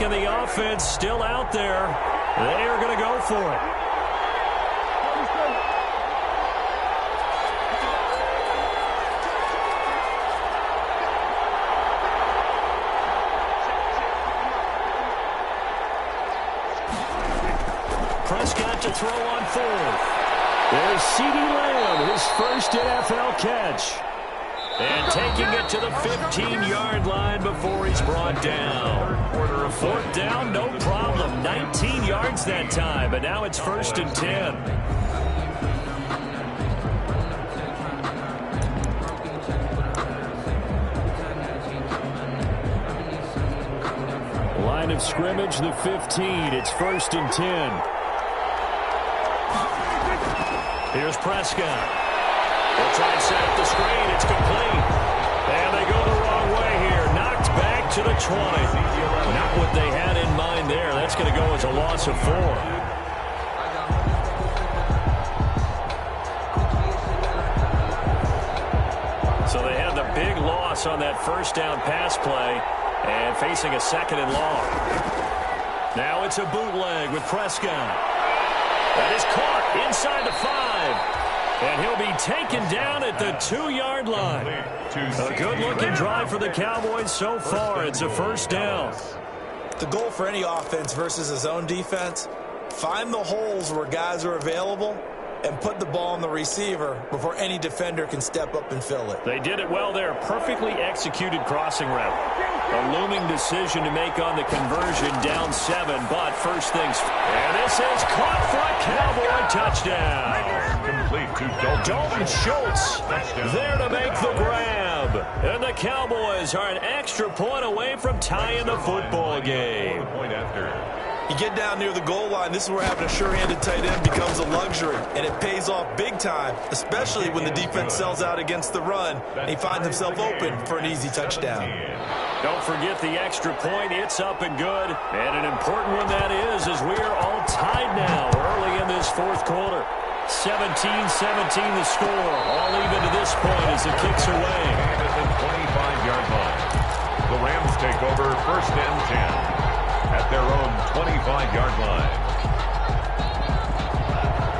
and the offense still out there. They are going to go for it. Prescott to throw on fourth. There's CeeDee Lamb, his first NFL catch. And taking it to the 15-yard line before he's brought down. Fourth down, no problem. 19 yards that time, but now it's 1st and 10. Line of scrimmage, the 15. It's 1st and 10. Here's Prescott. They'll try and set up the screen. It's complete. And they go the wrong way here. Knocked back to the 20. Not what they had in mind there. That's going to go as a loss of 4. So they had the big loss on that first down pass play and facing a 2nd and long. Now it's a bootleg with Prescott. That is caught inside the 5. And he'll be taken down at the 2-yard line. A good-looking drive for the Cowboys so far. It's a 1st down. The goal for any offense versus his own defense, find the holes where guys are available and put the ball on the receiver before any defender can step up and fill it. They did it well there. Perfectly executed crossing route. A looming decision to make on the conversion, down 7, but first things. And this is caught for a Cowboy touchdown. Complete to Dalton Schultz there to make the grab. And the Cowboys are an extra point away from tying the football game. Point after. You get down near the goal line, this is where having a sure-handed tight end becomes a luxury, and it pays off big time, especially when the defense sells out against the run, and he finds himself open for an easy touchdown. Don't forget the extra point. It's up and good, and an important one that is, as we are all tied now early in this 4th quarter. 17-17 the score, all even to this point as it kicks away. At the 25-yard line. The Rams take over 1st and 10. At their own 25-yard line.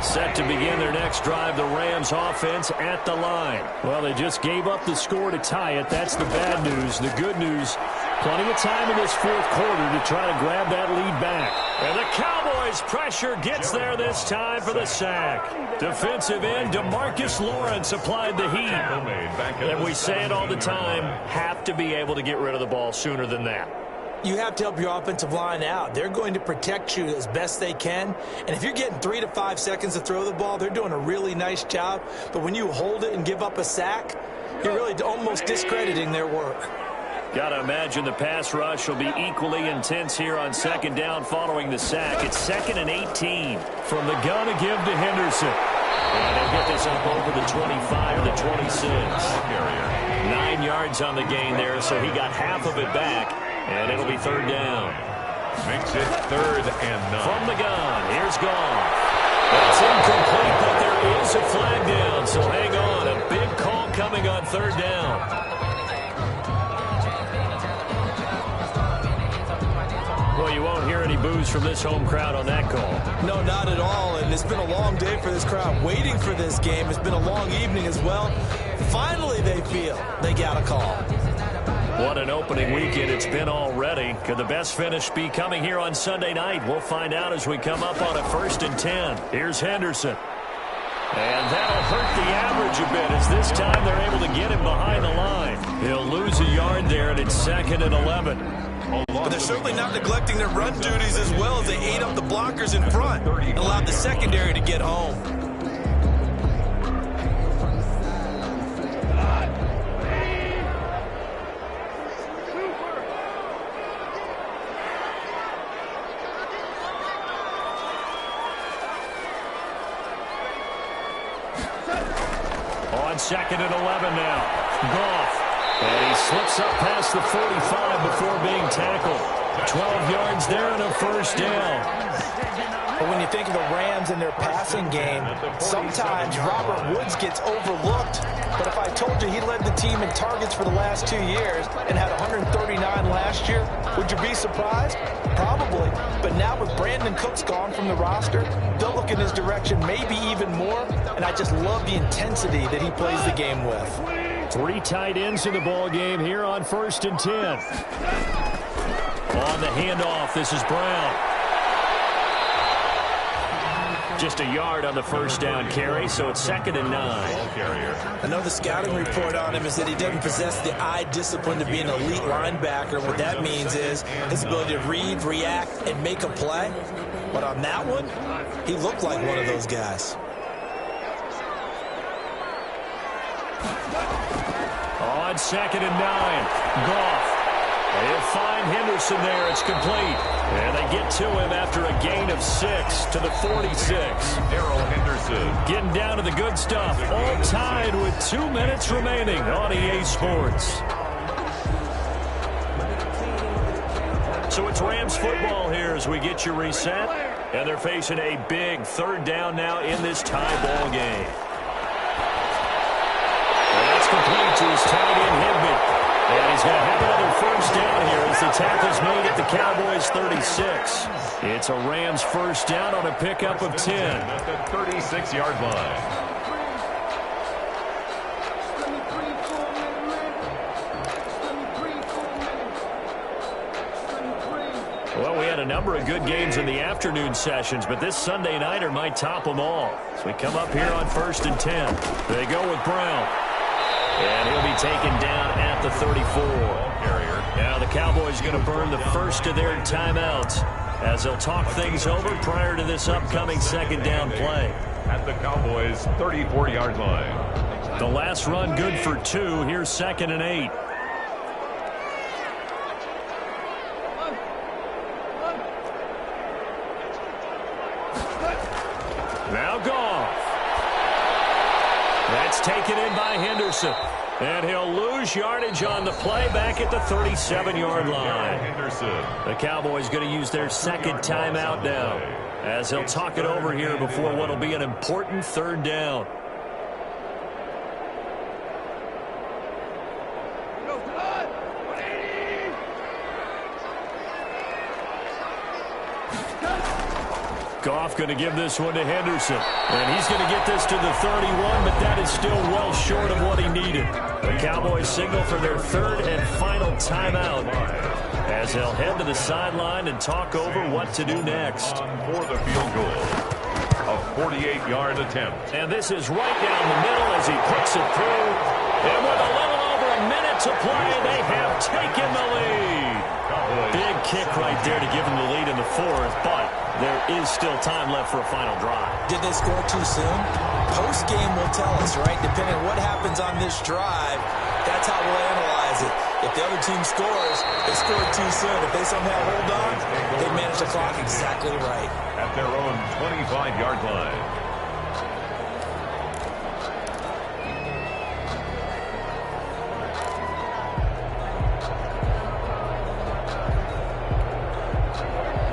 Set to begin their next drive, the Rams offense at the line. Well, they just gave up the score to tie it. That's the bad news. The good news, plenty of time in this 4th quarter to try to grab that lead back. And the Cowboys' pressure gets there this time for the sack. Defensive end DeMarcus Lawrence applied the heat. And we say it all the time, have to be able to get rid of the ball sooner than that. You have to help your offensive line out. They're going to protect you as best they can. And if you're getting 3 to 5 seconds to throw the ball, they're doing a really nice job. But when you hold it and give up a sack, you're really almost discrediting their work. Got to imagine the pass rush will be equally intense here on 2nd down following the sack. It's 2nd and 18 from the gun to give to Henderson. And they'll get this up over the 25 to the 26. 9 yards on the gain there, so he got half of it back. And it'll be 3rd down. Makes it 3rd and 9. From the gun, here's Goff. That's incomplete, but there is a flag down, so hang on. A big call coming on 3rd down. Well, you won't hear any boos from this home crowd on that call. No, not at all, and it's been a long day for this crowd. Waiting for this game. It's been a long evening as well. Finally, they feel they got a call. What an opening weekend it's been already. Could the best finish be coming here on Sunday night? We'll find out as we come up on a 1st and 10. Here's Henderson. And that'll hurt the average a bit as this time they're able to get him behind the line. He'll lose a yard there, and it's 2nd and 11. But they're certainly not neglecting their run duties as well as they ate up the blockers in front and allowed the secondary to get home. On 2nd and 11 now. Goff. And he slips up past the 45 before being tackled. 12 yards there and a 1st down. But when you think of the Rams and their passing game, sometimes Robert Woods gets overlooked. But if I told you he led the team in targets for the last 2 years and had 139 last year, would you be surprised? Probably. But now with Brandon Cooks gone from the roster, they'll look in his direction maybe even more. And I just love the intensity that he plays the game with. 3 tight ends in the ball game here on 1st and 10. On the handoff, this is Brown. Just a yard on the first down carry, so it's 2nd and 9. I know the scouting report on him is that he doesn't possess the eye discipline to be an elite linebacker. What that means is his ability to read, react, and make a play. But on that one, he looked like one of those guys. On 2nd and 9, Goff. They'll find Henderson there. It's complete. And they get to him after a gain of 6 to the 46. Darrell Henderson. Getting down to the good stuff. All tied with 2 minutes remaining on EA Sports. So it's Rams football here as we get you reset. And they're facing a big 3rd down now in this tie ball game. And that's complete to his tight end, Higby. And he's going to have another 1st down here as the tackle's made at the Cowboys' 36. It's a Rams 1st down on a pickup of 10. At the 36-yard line. Well, we had a number of good games in the afternoon sessions, but this Sunday nighter might top them all. So we come up here on 1st and 10. They go with Brown. And he'll be taken down at the 34. Now the Cowboys going to burn the first of their timeouts as they'll talk things over prior to this upcoming 2nd down play. At the Cowboys' 34-yard line. The last run good for 2. Here's 2nd and 8. Now Goff. That's taken in by Henderson. And he'll lose yardage on the play back at the 37-yard line. The Cowboys going to use their 2nd timeout now as they'll talk it over here before what will be an important 3rd down. Goff going to give this one to Henderson. And he's going to get this to the 31, but that is still well short of what he needed. The Cowboys signal for their 3rd and final timeout as they'll head to the sideline and talk over what to do next. For the field goal. A 48-yard attempt. And this is right down the middle as he puts it through. And with a little over a minute to play, they have taken the lead. Big kick right there to give them the lead in the 4th, but there is still time left for a final drive. Did they score too soon? Post-game will tell us, right? Depending on what happens on this drive, that's how we'll analyze it. If the other team scores, they scored too soon. If they somehow hold on, they manage the clock exactly right. At their own 25-yard line.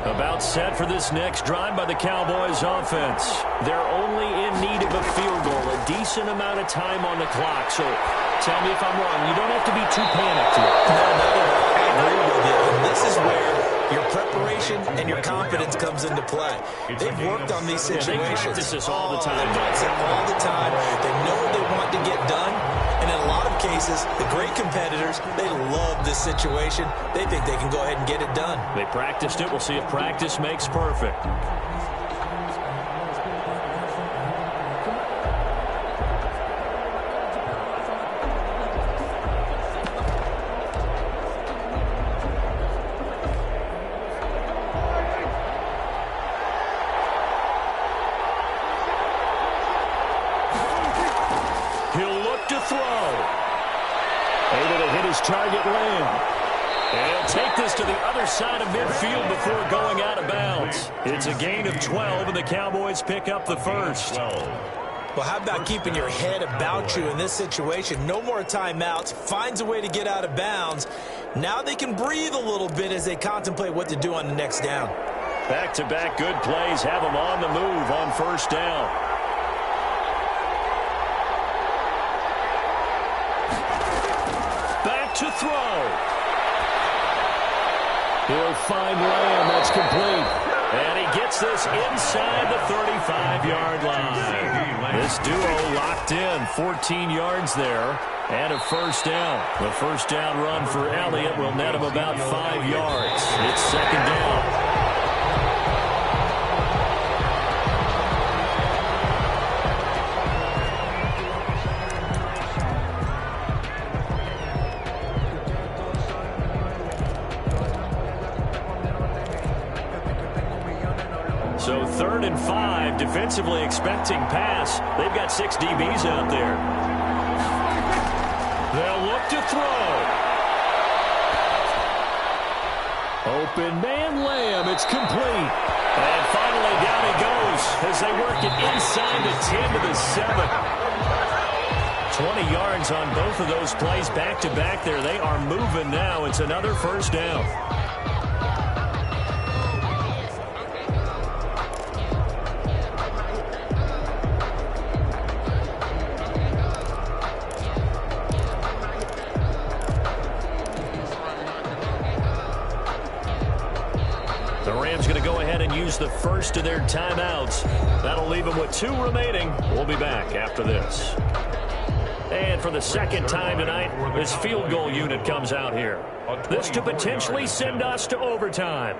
About set for this next drive by the Cowboys offense. They're only in need of a field goal, a decent amount of time on the clock. So tell me if I'm wrong. You don't have to be too panicked here. No, not at all. I agree with you. And this is where your preparation and your confidence comes into play. They've worked on these situations. They practice this all the time. They practice it all the time. They know what they want to get done. And in a lot of cases, the great competitors, they love this situation. They think they can go ahead and get it done. They practiced it. We'll see if practice makes perfect. Target land. And he'll take this to the other side of midfield before going out of bounds. It's a gain of 12, and the Cowboys pick up the first. Well, how about keeping your head about you in this situation? No more timeouts. Finds a way to get out of bounds. Now they can breathe a little bit as they contemplate what to do on the next down. Back-to-back good plays have them on the move on first down. Back to throw. He'll find Lamb. That's complete. And he gets this inside the 35-yard line. This duo locked in. 14 yards there and a first down. The first down run for Elliott will net him about 5 yards. It's second down. So 3rd and 5, defensively expecting pass. They've got 6 DBs out there. They'll look to throw. Open man Lamb. It's complete. And finally down he goes as they work it inside the 10 to the 7. 20 yards on both of those plays back-to-back there. They are moving now. It's another first down. Use the first of their timeouts. That'll leave them with 2 remaining. We'll be back after this. And for the second time tonight, this field goal unit comes out here. This to potentially send us to overtime.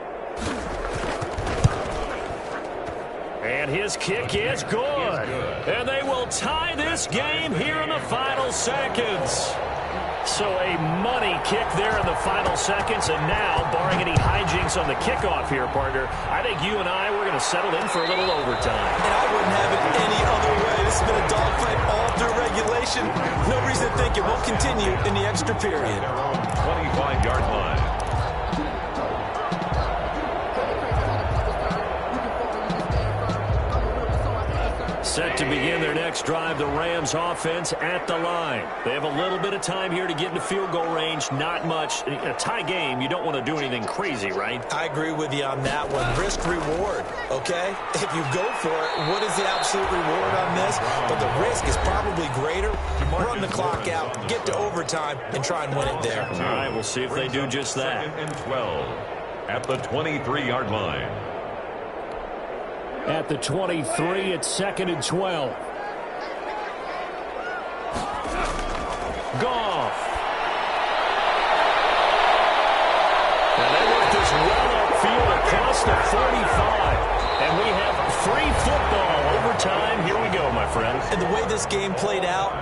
And his kick is good. And they will tie this game here in the final seconds. So a money kick there in the final seconds, and now, barring any hijinks on the kickoff here, partner, I think you and I, we're going to settle in for a little overtime. And I wouldn't have it any other way. This has been a dogfight all through regulation. No reason to think it won't continue in the extra period. 25-yard line. Set to begin their next drive, the Rams offense at the line. They have a little bit of time here to get into field goal range, not much. In a tie game, you don't want to do anything crazy, right? I agree with you on that one. Risk-reward, okay? If you go for it, what is the absolute reward on this? But the risk is probably greater. Run the clock out, get to overtime, and try and win it there. All right, we'll see if they do just that. 2nd and 12 at the 23-yard line. At the 23, it's 2nd and 12. Goff. And they work this well upfield across the 45. And we have free football overtime. Here we go, my friend. And the way this game played out,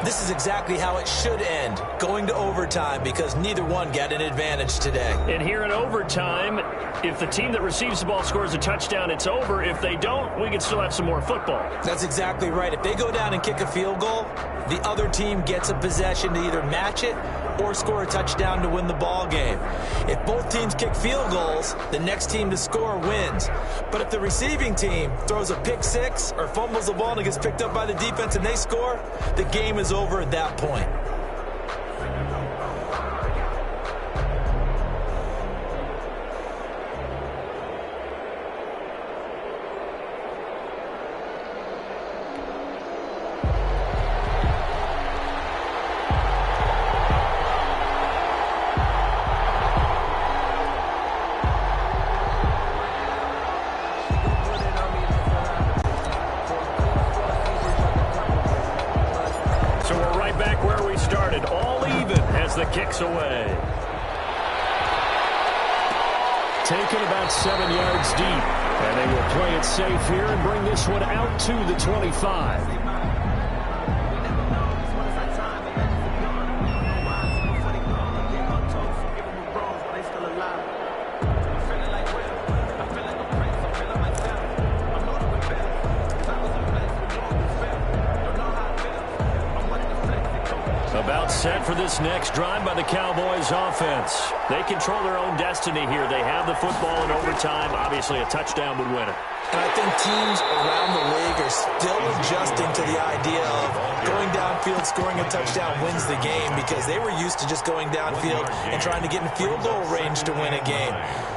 this is exactly how it should end, going to overtime, because neither one got an advantage today. And here in overtime, if the team that receives the ball scores a touchdown, it's over. If they don't, we can still have some more football. That's exactly right. If they go down and kick a field goal, the other team gets a possession to either match it or score a touchdown to win the ball game. If both teams kick field goals, the next team to score wins. But if the receiving team throws a pick six or fumbles the ball and it gets picked up by the defense and they score, the game is over at that point. Kicks away. Taken about 7 yards deep. And they will play it safe here and bring this one out to the 25. About set for this next drive by the Cowboys offense. They control their own destiny here. They have the football in overtime. Obviously, a touchdown would win it. And I think teams around the league are still adjusting to the idea of going downfield, scoring a touchdown wins the game, because they were used to just going downfield and trying to get in field goal range to win a game.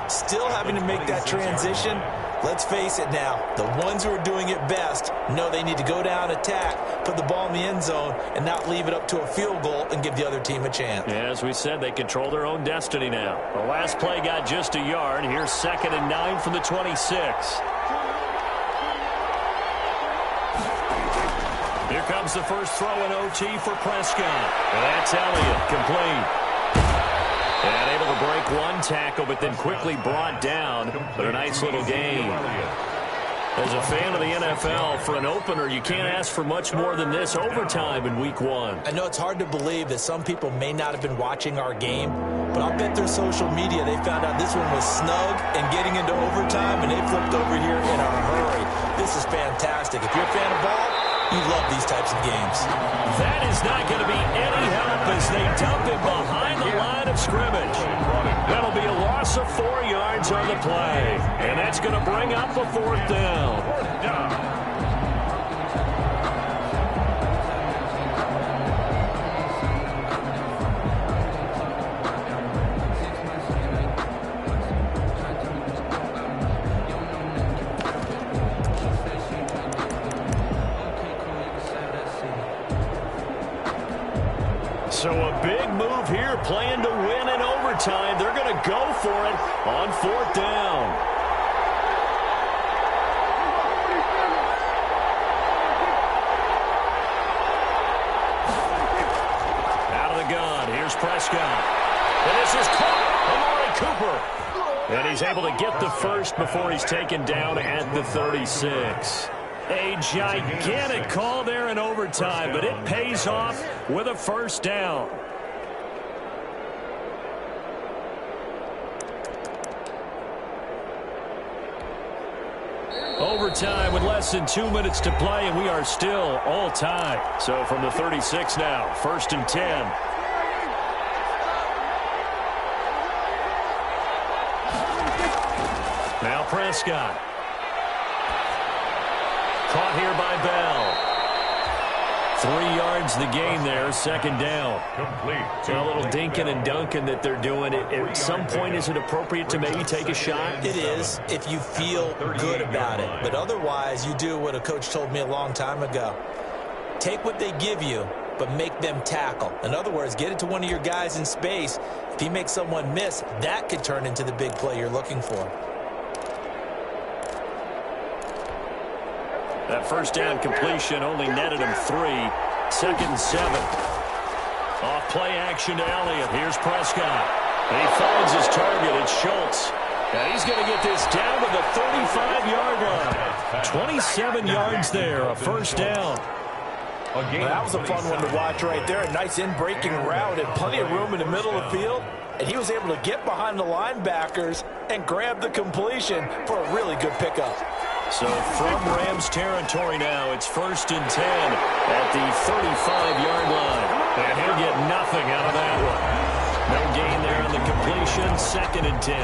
Still having to make that transition. Let's face it now, the ones who are doing it best know they need to go down, attack, put the ball in the end zone, and not leave it up to a field goal and give the other team a chance. Yeah, as we said, they control their own destiny now. The last play got just a yard. Here's 2nd and 9 from the 26. Here comes the first throw in OT for Prescott. And that's Elliott, complete. And able to break one tackle, but then quickly brought down. But a nice little gain. As a fan of the NFL, for an opener, you can't ask for much more than this overtime in Week 1. I know it's hard to believe that some people may not have been watching our game, but I'll bet their social media they found out this one was snug and getting into overtime, and they flipped over here in a hurry. This is fantastic. If you're a fan of ball, you love these types of games. That is not going to be any help as they dump him behind the line of scrimmage. That'll be a loss of 4 yards on the play. And that's going to bring up a 4th down. So a big move here, playing to win in overtime. They're going to go for it on 4th down. Out of the gun, here's Prescott. And this is caught, Amari Cooper. And he's able to get the first before he's taken down at the 36. A gigantic call there in overtime, but it pays off with a 1st down. Overtime with less than 2 minutes to play, and we are still all tied. So from the 36 now, 1st and 10. Now Prescott. Caught here by Bell. 3 yards the gain there, 2nd down. So a little dinking and dunking that they're doing. At some point, is it appropriate to maybe take a shot? It is, if you feel good about it. But otherwise, you do what a coach told me a long time ago. Take what they give you, but make them tackle. In other words, get it to one of your guys in space. If he makes someone miss, that could turn into the big play you're looking for. That 1st down completion only netted him 3. 2nd and 7. Off play action to Elliott. Here's Prescott. And he finds his target. It's Schultz. And he's going to get this down to the 35-yard line. 27 yards there, a 1st down. Well, that was a fun one to watch right there. A nice in-breaking route and plenty of room in the middle of the field. And he was able to get behind the linebackers and grab the completion for a really good pickup. So from Rams territory now, it's 1st and 10 at the 35-yard line. And he'll get nothing out of that one. No gain there on the completion, 2nd and 10.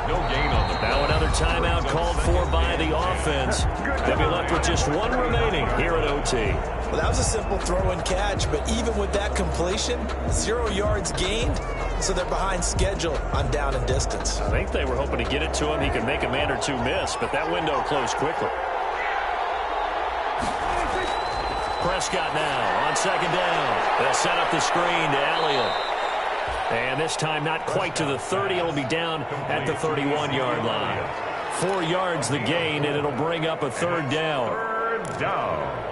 No gain on the ball. Now another timeout called for by the offense. They'll be left with just 1 remaining here at OT. Well, that was a simple throw and catch, but even with that completion, 0 yards gained, so they're behind schedule on down and distance. I think they were hoping to get it to him. He could make a man or two miss, but that window closed quickly. Prescott now on 2nd down. They'll set up the screen to Elliott. And this time not quite to the 30. It'll be down at the 31-yard line. 4 yards the gain, and it'll bring up a 3rd down. 3rd down.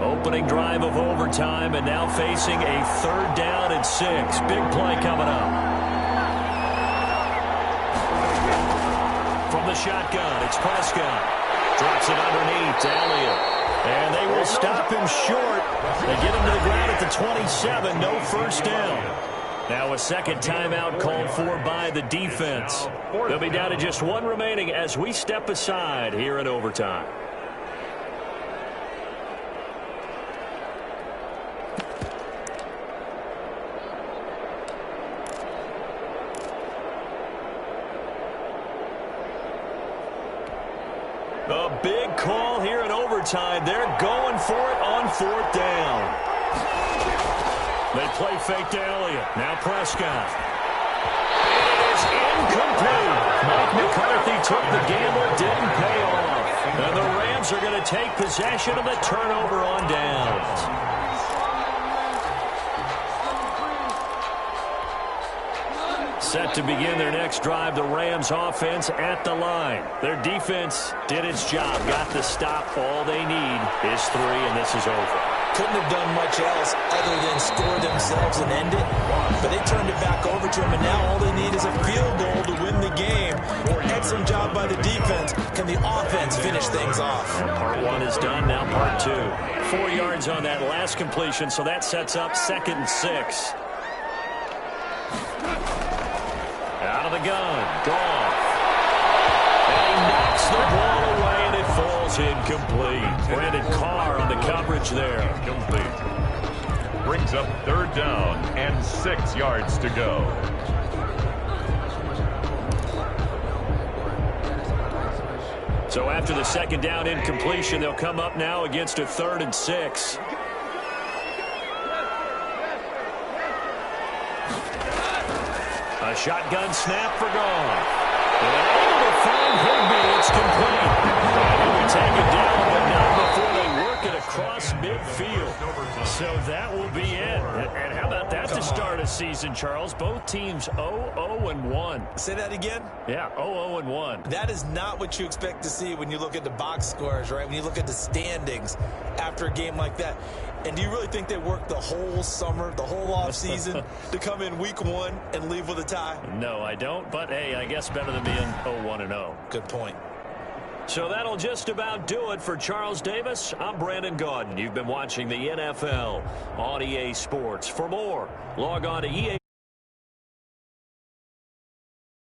Opening drive of overtime, and now facing a 3rd down and 6. Big play coming up. From the shotgun, it's Prescott. Drops it underneath to Elliott. And they will stop him short. They get him to the ground at the 27. No 1st down. Now a 2nd timeout called for by the defense. They'll be down to just 1 remaining as we step aside here in overtime. A big call here in overtime. They're going for it on 4th down. They play fake to Elliott. Now Prescott. It is incomplete. Mike McCarthy took the gamble, didn't pay off. And the Rams are going to take possession of the turnover on downs. Set to begin their next drive, the Rams offense at the line. Their defense did its job, got the stop. All they need is 3, and this is over. Couldn't have done much else other than score themselves and end it. But they turned it back over to them, and now all they need is a field goal to win the game. Excellent job by the defense. Can the offense finish things off? Part 1 is done, now part 2. 4 yards on that last completion, so that sets up 2nd and 6. Out of the gun, Goff. And he knocks the ball away, and it falls incomplete. Brandon Carr on the coverage there. Incomplete. Brings up 3rd down and 6 yards to go. So after the 2nd down incompletion, they'll come up now against a 3rd and 6. A shotgun snap for Goff. And able to find Higbee. It's complete. And he will take it down, but not before they work it across midfield. So that will be it. And how about that to start a season, Charles? Both teams 0-0-1. Say that again? Yeah, 0-0-1. That is not what you expect to see when you look at the box scores, right? When you look at the standings after a game like that. And do you really think they worked the whole summer, the whole offseason to come in week 1 and leave with a tie? No, I don't. But, hey, I guess better than being 0-1-0. Good point. So that'll just about do it for Charles Davis. I'm Brandon Gaudin. You've been watching the NFL on EA Sports. For more, log on to EA.